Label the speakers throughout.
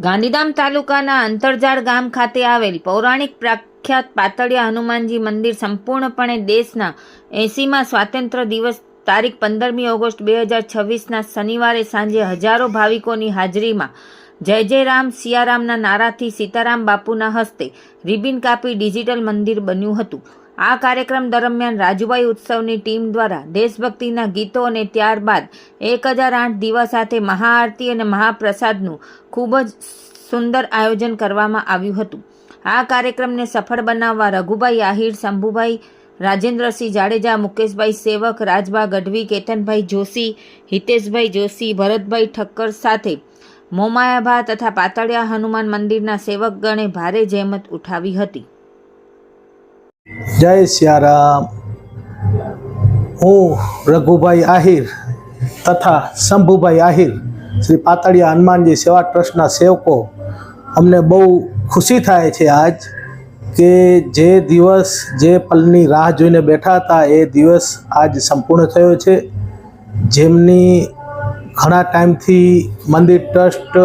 Speaker 1: ગાંધીધામ તાલુકાના અંતરજાળ ગામ ખાતે આવેલ પૌરાણિક પ્રખ્યાત પાતળિયા હનુમાનજી મંદિર સંપૂર્ણપણે દેશના 80મા સ્વાતંત્ર્ય દિવસ તારીખ 15મી ઓગસ્ટ 2026ના શનિવારે સાંજે હજારો ભાવિકોની હાજરીમાં જય જય રામ સિયારામના નારાથી સીતારામ બાપુના હસ્તે રિબિન કાપી ડિજિટલ મંદિર બન્યું હતું। આ કાર્યક્રમ દરમિયાન રાજુભાઈ ઉત્સવની ટીમ દ્વારા દેશભક્તિના ગીતો અને ત્યારબાદ 1008 દીવા સાથે મહાઆરતી અને મહાપ્રસાદનું ખૂબ જ સુંદર આયોજન કરવામાં આવ્યું હતું। આ કાર્યક્રમને સફળ બનાવવા રઘુભાઈ આહિર, શંભુભાઈ, રાજેન્દ્રસિંહ જાડેજા, મુકેશભાઈ સેવક, રાજબા ગઢવી, કેતનભાઈ જોશી, હિતેશભાઈ જોશી, ભરતભાઈ ઠક્કર સાથે મોમાયાભા તથા પાતળિયા હનુમાન મંદિરના સેવકગણે ભારે જહેમત ઉઠાવી હતી।
Speaker 2: જય સિયારામ। હું રઘુભાઈ આહિર તથા શંભુભાઈ આહિર શ્રી પાતળિયા હનુમાનજી સેવા ટ્રસ્ટના સેવકો અમને બહુ ખુશી થાય છે આજ કે જે દિવસ જે પલની રાહ જોઈને બેઠા હતા એ દિવસ આજ સંપૂર્ણ થયો છે। જેમની ઘણા ટાઈમથી મંદિર ટ્રસ્ટ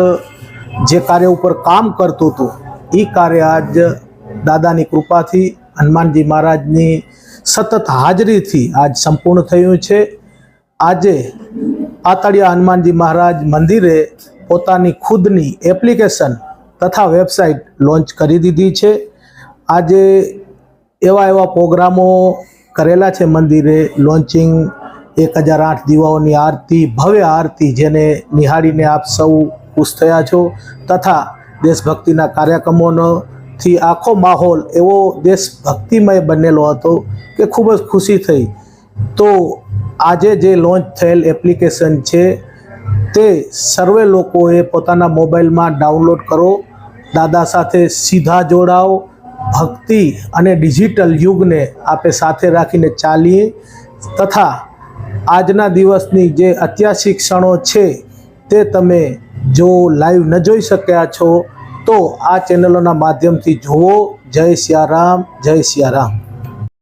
Speaker 2: જે કાર્ય ઉપર કામ કરતું હતું એ કાર્ય આજ દાદાની કૃપાથી હનુમાનજી મહારાજની સતત હાજરીથી આજ સંપૂર્ણ થયું છે। આજે પાતળિયા હનુમાનજી મહારાજ મંદિરે પોતાની ખુદની એપ્લિકેશન તથા વેબસાઇટ લોન્ચ કરી દીધી છે। આજે એવા પ્રોગ્રામો કરેલા છે મંદિરે લોન્ચિંગ 1008 દીવાઓની આરતી, ભવ્ય આરતી જેને નિહાળીને આપ સૌ ખુશ થયા છો તથા દેશભક્તિના કાર્યક્રમોનો થી આખો માહોલ એવો દેશભક્તિમય બનેલો હતો કે ખૂબ જ ખુશી થઈ। તો આજે જે લોન્ચ થયેલ એપ્લિકેશન છે તે સર્વે લોકોએ પોતાના મોબાઈલમાં ડાઉનલોડ કરો, દાદા સાથે સીધા જોડાઓ, ભક્તિ અને ડિજિટલ યુગને આપે સાથે રાખીને ચાલીએ તથા આજના દિવસની જે ઐતિહાસિક ક્ષણો છે તે તમે જો લાઈવ ન જોઈ શક્યા છો તો આ ચેનલોના માધ્યમથી જુઓ। જય સિયારામ, જય સિયારામ।